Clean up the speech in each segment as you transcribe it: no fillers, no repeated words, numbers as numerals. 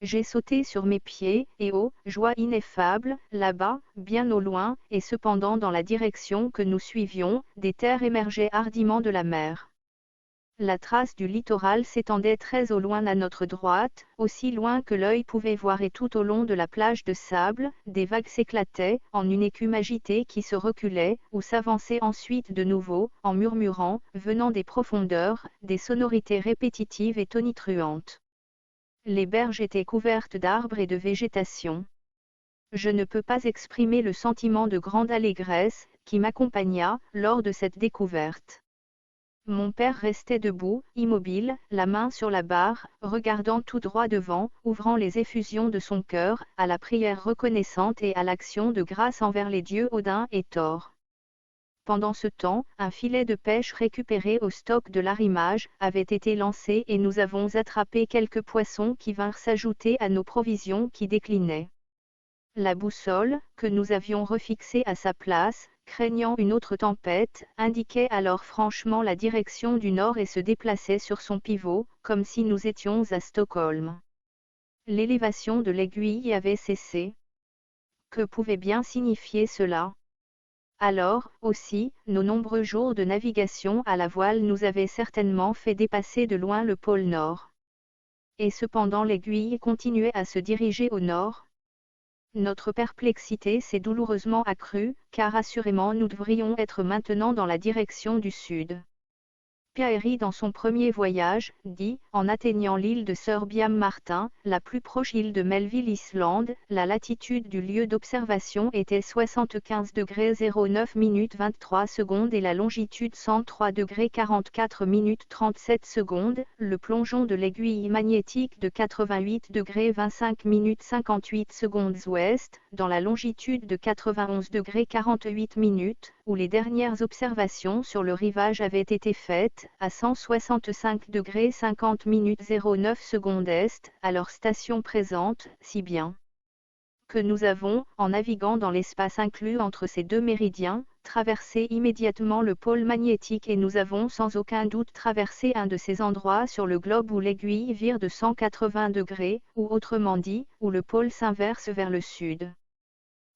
J'ai sauté sur mes pieds, et oh, joie ineffable, là-bas, bien au loin, et cependant dans la direction que nous suivions, des terres émergeaient hardiment de la mer. La trace du littoral s'étendait très au loin à notre droite, aussi loin que l'œil pouvait voir, et tout au long de la plage de sable, des vagues s'éclataient, en une écume agitée qui se reculait, ou s'avançait ensuite de nouveau, en murmurant, venant des profondeurs, des sonorités répétitives et tonitruantes. Les berges étaient couvertes d'arbres et de végétation. Je ne peux pas exprimer le sentiment de grande allégresse qui m'accompagna lors de cette découverte. Mon père restait debout, immobile, la main sur la barre, regardant tout droit devant, ouvrant les effusions de son cœur, à la prière reconnaissante et à l'action de grâce envers les dieux Odin et Thor. Pendant ce temps, un filet de pêche récupéré au stock de l'arrimage avait été lancé et nous avons attrapé quelques poissons qui vinrent s'ajouter à nos provisions qui déclinaient. La boussole, que nous avions refixée à sa place, craignant une autre tempête, indiquait alors franchement la direction du nord et se déplaçait sur son pivot, comme si nous étions à Stockholm. L'élévation de l'aiguille avait cessé. Que pouvait bien signifier cela? Alors, aussi, nos nombreux jours de navigation à la voile nous avaient certainement fait dépasser de loin le pôle Nord. Et cependant l'aiguille continuait à se diriger au nord. Notre perplexité s'est douloureusement accrue, car assurément nous devrions être maintenant dans la direction du sud. Peary dans son premier voyage, dit, en atteignant l'île de Sir Biam Martin, la plus proche île de Melville Island, la latitude du lieu d'observation était 75°09' 23 secondes et la longitude 103°44' 37 secondes, le plongeon de l'aiguille magnétique de 88°25' 58 secondes ouest, dans la longitude de 91°48', où les dernières observations sur le rivage avaient été faites, à 165°50' 09 secondes est, à leur station présente, si bien que nous avons, en naviguant dans l'espace inclus entre ces deux méridiens, traversé immédiatement le pôle magnétique et nous avons sans aucun doute traversé un de ces endroits sur le globe où l'aiguille vire de 180 degrés, ou autrement dit, où le pôle s'inverse vers le sud.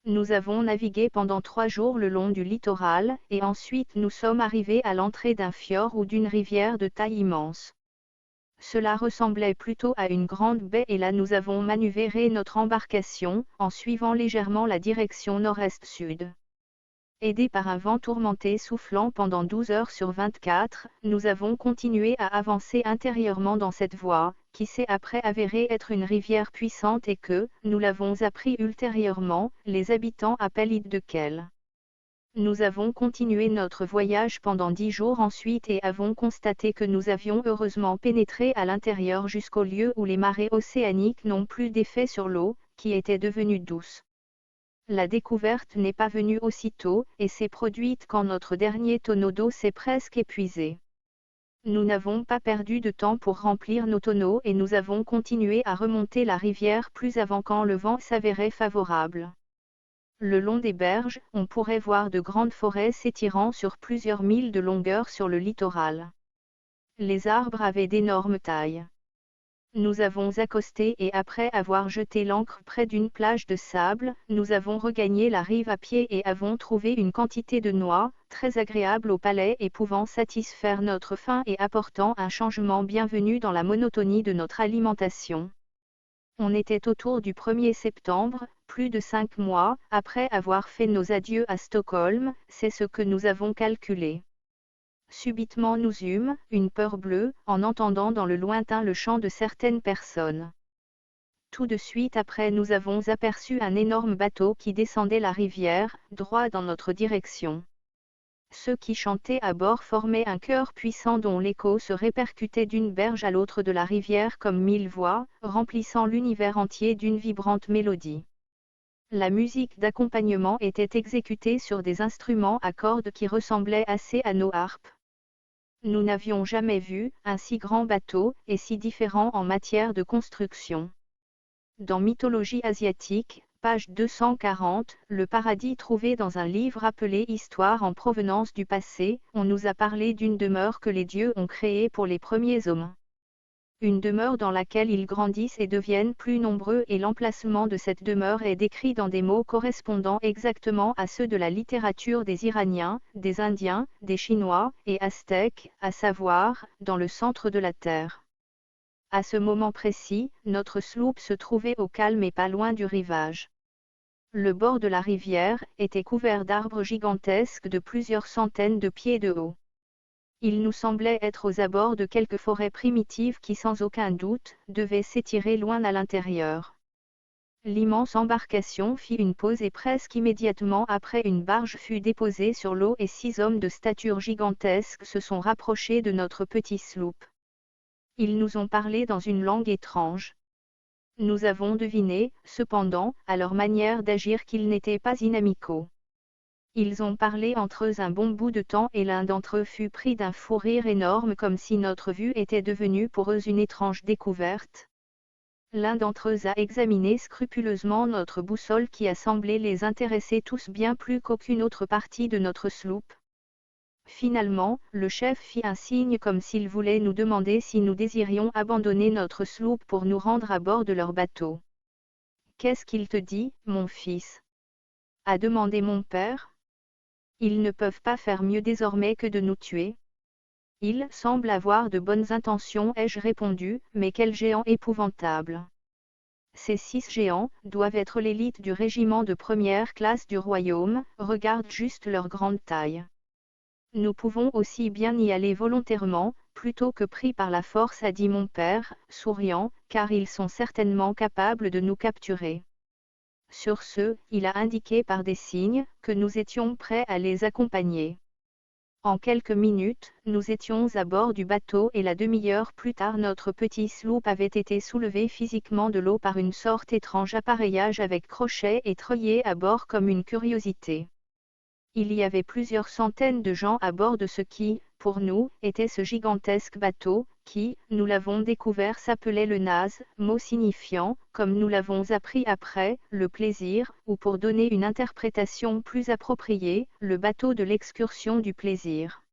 Nous avons navigué pendant 3 jours le long du littoral, et ensuite nous sommes arrivés à l'entrée d'un fjord ou d'une rivière de taille immense. Cela ressemblait plutôt à une grande baie et là nous avons manœuvré notre embarcation, en suivant légèrement la direction nord-est-sud. Aidés par un vent tourmenté soufflant pendant 12 heures sur 24, nous avons continué à avancer intérieurement dans cette voie, qui s'est après avérée être une rivière puissante et que, nous l'avons appris ultérieurement, les habitants appellent Ide de Kell. Nous avons continué notre voyage pendant 10 jours ensuite et avons constaté que nous avions heureusement pénétré à l'intérieur jusqu'au lieu où les marées océaniques n'ont plus d'effet sur l'eau, qui était devenue douce. La découverte n'est pas venue aussitôt, et s'est produite quand notre dernier tonneau d'eau s'est presque épuisé. Nous n'avons pas perdu de temps pour remplir nos tonneaux et nous avons continué à remonter la rivière plus avant quand le vent s'avérait favorable. Le long des berges, on pourrait voir de grandes forêts s'étirant sur plusieurs milles de longueur sur le littoral. Les arbres avaient d'énormes tailles. Nous avons accosté et après avoir jeté l'ancre près d'une plage de sable, nous avons regagné la rive à pied et avons trouvé une quantité de noix, très agréable au palais et pouvant satisfaire notre faim et apportant un changement bienvenu dans la monotonie de notre alimentation. On était autour du 1er septembre, plus de 5 mois, après avoir fait nos adieux à Stockholm, c'est ce que nous avons calculé. Subitement nous eûmes, une peur bleue, en entendant dans le lointain le chant de certaines personnes. Tout de suite après nous avons aperçu un énorme bateau qui descendait la rivière, droit dans notre direction. Ceux qui chantaient à bord formaient un chœur puissant dont l'écho se répercutait d'une berge à l'autre de la rivière comme 1000 voix, remplissant l'univers entier d'une vibrante mélodie. La musique d'accompagnement était exécutée sur des instruments à cordes qui ressemblaient assez à nos harpes. Nous n'avions jamais vu un si grand bateau, et si différent en matière de construction. Dans Mythologie asiatique, page 240, le paradis trouvé dans un livre appelé Histoire en provenance du passé, on nous a parlé d'une demeure que les dieux ont créée pour les premiers hommes. Une demeure dans laquelle ils grandissent et deviennent plus nombreux, et l'emplacement de cette demeure est décrit dans des mots correspondant exactement à ceux de la littérature des Iraniens, des Indiens, des Chinois et Aztèques, à savoir, dans le centre de la Terre. À ce moment précis, notre sloop se trouvait au calme et pas loin du rivage. Le bord de la rivière était couvert d'arbres gigantesques de plusieurs centaines de pieds de haut. Il nous semblait être aux abords de quelque forêt primitive qui sans aucun doute devait s'étirer loin à l'intérieur. L'immense embarcation fit une pause et presque immédiatement après une barge fut déposée sur l'eau et 6 hommes de stature gigantesque se sont rapprochés de notre petit sloop. Ils nous ont parlé dans une langue étrange. Nous avons deviné, cependant, à leur manière d'agir qu'ils n'étaient pas inamicaux. Ils ont parlé entre eux un bon bout de temps et l'un d'entre eux fut pris d'un fou rire énorme comme si notre vue était devenue pour eux une étrange découverte. L'un d'entre eux a examiné scrupuleusement notre boussole qui a semblé les intéresser tous bien plus qu'aucune autre partie de notre sloop. Finalement, le chef fit un signe comme s'il voulait nous demander si nous désirions abandonner notre sloop pour nous rendre à bord de leur bateau. « Qu'est-ce qu'il te dit, mon fils ?» a demandé mon père. « Ils ne peuvent pas faire mieux désormais que de nous tuer. » « Ils semblent avoir de bonnes intentions, ai-je répondu, mais quel géant épouvantable. Ces 6 géants doivent être l'élite du régiment de première classe du royaume, regarde juste leur grande taille. Nous pouvons aussi bien y aller volontairement, plutôt que pris par la force, a dit mon père, souriant, car ils sont certainement capables de nous capturer. Sur ce, il a indiqué par des signes que nous étions prêts à les accompagner. En quelques minutes, nous étions à bord du bateau et la demi-heure plus tard notre petit sloop avait été soulevé physiquement de l'eau par une sorte étrange appareillage avec crochets et treuillés à bord comme une curiosité. Il y avait plusieurs centaines de gens à bord de ce qui, pour nous, était ce gigantesque bateau, qui, nous l'avons découvert, s'appelait le Naz, mot signifiant, comme nous l'avons appris après, le plaisir, ou pour donner une interprétation plus appropriée, le bateau de l'excursion du plaisir.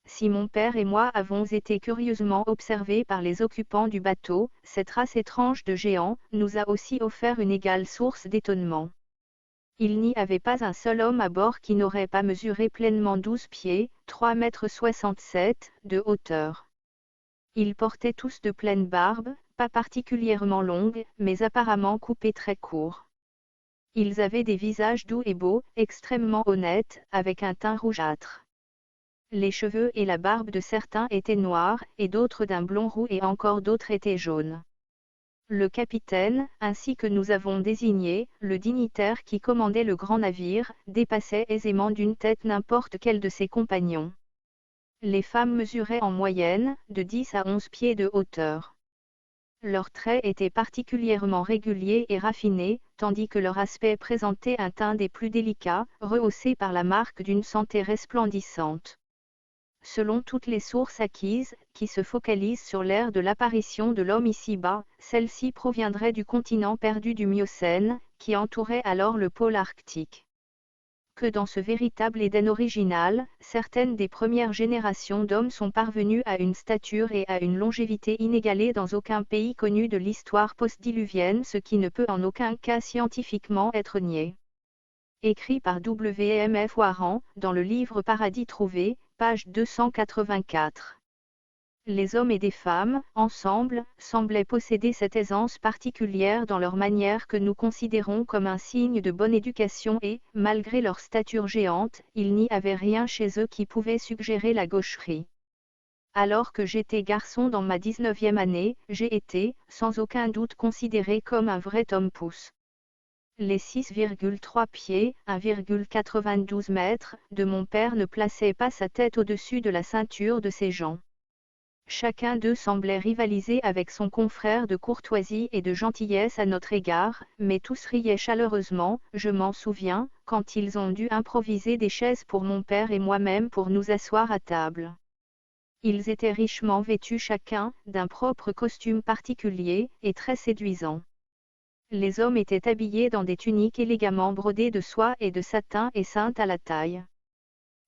Si mon père et moi avons été curieusement observés par les occupants du bateau, cette race étrange de géants nous a aussi offert une égale source d'étonnement. Il n'y avait pas un seul homme à bord qui n'aurait pas mesuré pleinement 12 pieds, 3,67 m, de hauteur. Ils portaient tous de pleines barbes, pas particulièrement longues, mais apparemment coupées très court. Ils avaient des visages doux et beaux, extrêmement honnêtes, avec un teint rougeâtre. Les cheveux et la barbe de certains étaient noirs, et d'autres d'un blond roux et encore d'autres étaient jaunes. Le capitaine, ainsi que nous avons désigné, le dignitaire qui commandait le grand navire, dépassait aisément d'une tête n'importe quel de ses compagnons. Les femmes mesuraient en moyenne, de 10 à 11 pieds de hauteur. Leurs traits étaient particulièrement réguliers et raffinés, tandis que leur aspect présentait un teint des plus délicats, rehaussé par la marque d'une santé resplendissante. Selon toutes les sources acquises, qui se focalisent sur l'ère de l'apparition de l'homme ici-bas, celle-ci proviendrait du continent perdu du Miocène, qui entourait alors le pôle arctique. Que dans ce véritable Éden original, certaines des premières générations d'hommes sont parvenues à une stature et à une longévité inégalées dans aucun pays connu de l'histoire post-diluvienne, ce qui ne peut en aucun cas scientifiquement être nié. Écrit par W.M.F. Warren, dans le livre Paradis trouvé, page 284. Les hommes et des femmes, ensemble, semblaient posséder cette aisance particulière dans leur manière que nous considérons comme un signe de bonne éducation et, malgré leur stature géante, il n'y avait rien chez eux qui pouvait suggérer la gaucherie. Alors que j'étais garçon dans ma 19e année, j'ai été, sans aucun doute, considéré comme un vrai homme-pouce. Les 6,3 pieds, 1,92 m, de mon père ne plaçaient pas sa tête au-dessus de la ceinture de ses gens. Chacun d'eux semblait rivaliser avec son confrère de courtoisie et de gentillesse à notre égard, mais tous riaient chaleureusement, je m'en souviens, quand ils ont dû improviser des chaises pour mon père et moi-même pour nous asseoir à table. Ils étaient richement vêtus chacun, d'un propre costume particulier, et très séduisant. Les hommes étaient habillés dans des tuniques élégamment brodées de soie et de satin et ceintes à la taille.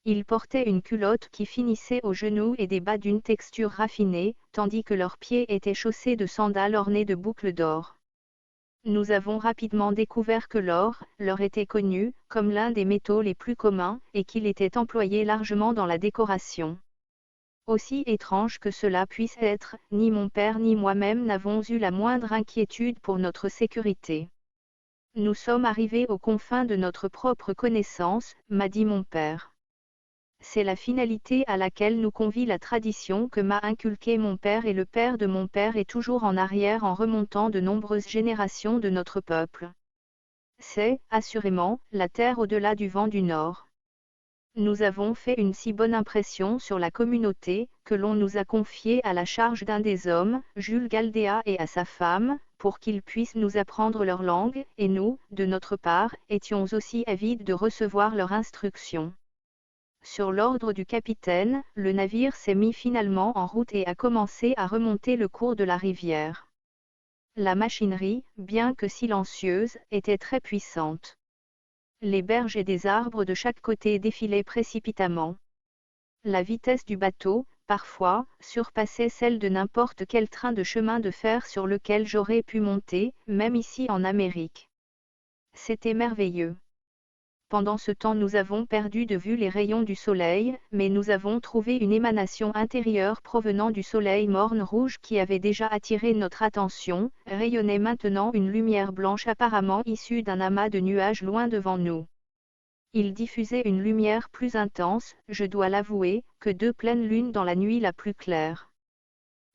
Ils portaient une culotte qui finissait aux genoux et des bas d'une texture raffinée, tandis que leurs pieds étaient chaussés de sandales ornées de boucles d'or. Nous avons rapidement découvert que l'or leur était connu comme l'un des métaux les plus communs et qu'il était employé largement dans la décoration. Aussi étrange que cela puisse être, ni mon père ni moi-même n'avons eu la moindre inquiétude pour notre sécurité. Nous sommes arrivés aux confins de notre propre connaissance, m'a dit mon père. C'est la finalité à laquelle nous convie la tradition que m'a inculquée mon père et le père de mon père et toujours en arrière en remontant de nombreuses générations de notre peuple. C'est, assurément, la terre au-delà du vent du Nord. Nous avons fait une si bonne impression sur la communauté, que l'on nous a confié à la charge d'un des hommes, Jules Galdéa et à sa femme, pour qu'ils puissent nous apprendre leur langue, et nous, de notre part, étions aussi avides de recevoir leur instruction. Sur l'ordre du capitaine, le navire s'est mis finalement en route et a commencé à remonter le cours de la rivière. La machinerie, bien que silencieuse, était très puissante. Les berges et des arbres de chaque côté défilaient précipitamment. La vitesse du bateau, parfois, surpassait celle de n'importe quel train de chemin de fer sur lequel j'aurais pu monter, même ici en Amérique. C'était merveilleux. Pendant ce temps nous avons perdu de vue les rayons du soleil, mais nous avons trouvé une émanation intérieure provenant du soleil morne rouge qui avait déjà attiré notre attention, rayonnait maintenant une lumière blanche apparemment issue d'un amas de nuages loin devant nous. Il diffusait une lumière plus intense, je dois l'avouer, que deux pleines lunes dans la nuit la plus claire.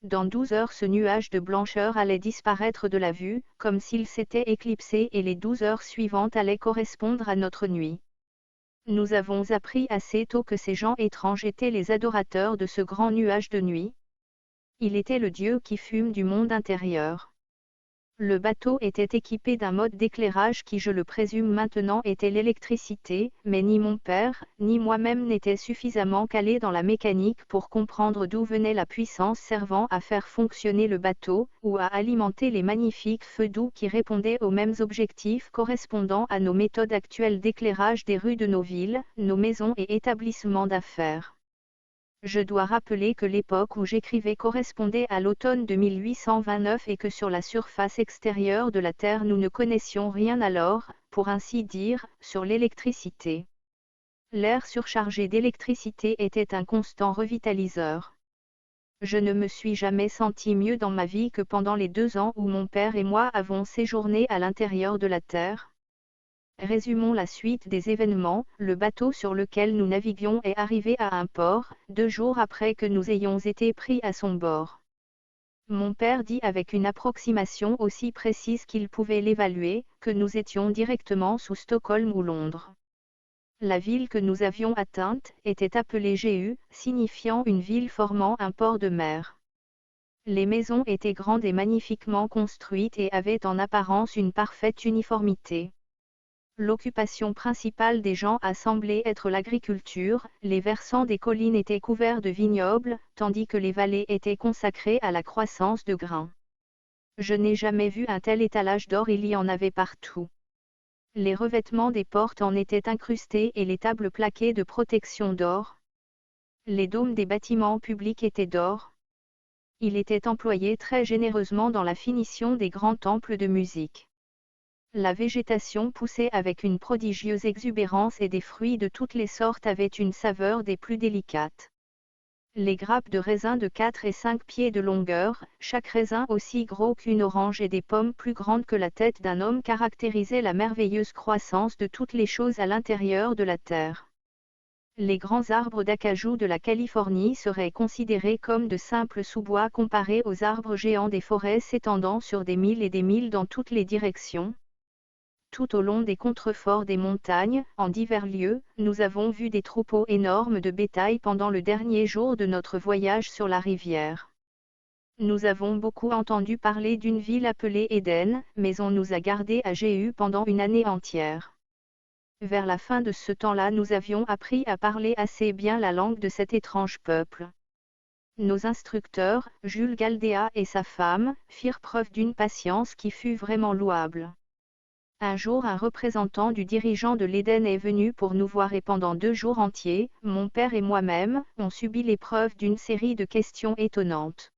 Dans 12 heures ce nuage de blancheur allait disparaître de la vue, comme s'il s'était éclipsé et les 12 heures suivantes allaient correspondre à notre nuit. Nous avons appris assez tôt que ces gens étranges étaient les adorateurs de ce grand nuage de nuit. Il était le dieu qui fume du monde intérieur. Le bateau était équipé d'un mode d'éclairage qui, je le présume maintenant, était l'électricité, mais ni mon père, ni moi-même n'étaient suffisamment calés dans la mécanique pour comprendre d'où venait la puissance servant à faire fonctionner le bateau, ou à alimenter les magnifiques feux doux qui répondaient aux mêmes objectifs correspondant à nos méthodes actuelles d'éclairage des rues de nos villes, nos maisons et établissements d'affaires. Je dois rappeler que l'époque où j'écrivais correspondait à l'automne de 1829 et que sur la surface extérieure de la Terre nous ne connaissions rien alors, pour ainsi dire, sur l'électricité. L'air surchargé d'électricité était un constant revitaliseur. Je ne me suis jamais senti mieux dans ma vie que pendant les 2 ans où mon père et moi avons séjourné à l'intérieur de la Terre. Résumons la suite des événements. Le bateau sur lequel nous naviguions est arrivé à un port, 2 jours après que nous ayons été pris à son bord. Mon père dit avec une approximation aussi précise qu'il pouvait l'évaluer, que nous étions directement sous Stockholm ou Londres. La ville que nous avions atteinte était appelée Géu, signifiant une ville formant un port de mer. Les maisons étaient grandes et magnifiquement construites et avaient en apparence une parfaite uniformité. L'occupation principale des gens a semblé être l'agriculture, les versants des collines étaient couverts de vignobles, tandis que les vallées étaient consacrées à la croissance de grains. Je n'ai jamais vu un tel étalage d'or, il y en avait partout. Les revêtements des portes en étaient incrustés et les tables plaquées de protection d'or. Les dômes des bâtiments publics étaient d'or. Il était employé très généreusement dans la finition des grands temples de musique. La végétation poussait avec une prodigieuse exubérance et des fruits de toutes les sortes avaient une saveur des plus délicates. Les grappes de raisins de 4 et 5 pieds de longueur, chaque raisin aussi gros qu'une orange et des pommes plus grandes que la tête d'un homme caractérisaient la merveilleuse croissance de toutes les choses à l'intérieur de la terre. Les grands arbres d'acajou de la Californie seraient considérés comme de simples sous-bois comparés aux arbres géants des forêts s'étendant sur des milles et des milles dans toutes les directions. Tout au long des contreforts des montagnes, en divers lieux, nous avons vu des troupeaux énormes de bétail pendant le dernier jour de notre voyage sur la rivière. Nous avons beaucoup entendu parler d'une ville appelée Éden, mais on nous a gardés à Géu pendant une année entière. Vers la fin de ce temps-là nous avions appris à parler assez bien la langue de cet étrange peuple. Nos instructeurs, Jules Galdéa et sa femme, firent preuve d'une patience qui fut vraiment louable. Un jour un représentant du dirigeant de l'Éden est venu pour nous voir et pendant 2 jours entiers, mon père et moi-même, on subit l'épreuve d'une série de questions étonnantes.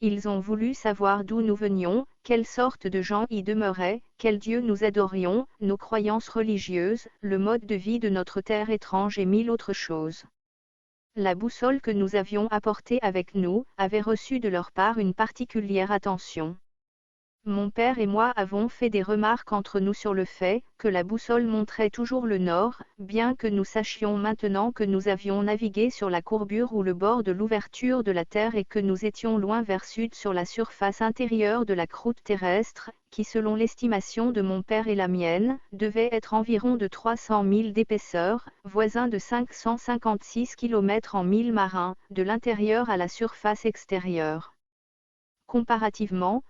Ils ont voulu savoir d'où nous venions, quelle sorte de gens y demeuraient, quel Dieu nous adorions, nos croyances religieuses, le mode de vie de notre terre étrange et 1000 autres choses. La boussole que nous avions apportée avec nous avait reçu de leur part une particulière attention. Mon père et moi avons fait des remarques entre nous sur le fait que la boussole montrait toujours le nord, bien que nous sachions maintenant que nous avions navigué sur la courbure ou le bord de l'ouverture de la Terre et que nous étions loin vers sud sur la surface intérieure de la croûte terrestre, qui selon l'estimation de mon père et la mienne, devait être environ de 300 milles d'épaisseur, voisin de 556 km en milles marins, de l'intérieur à la surface extérieure. Comparativement,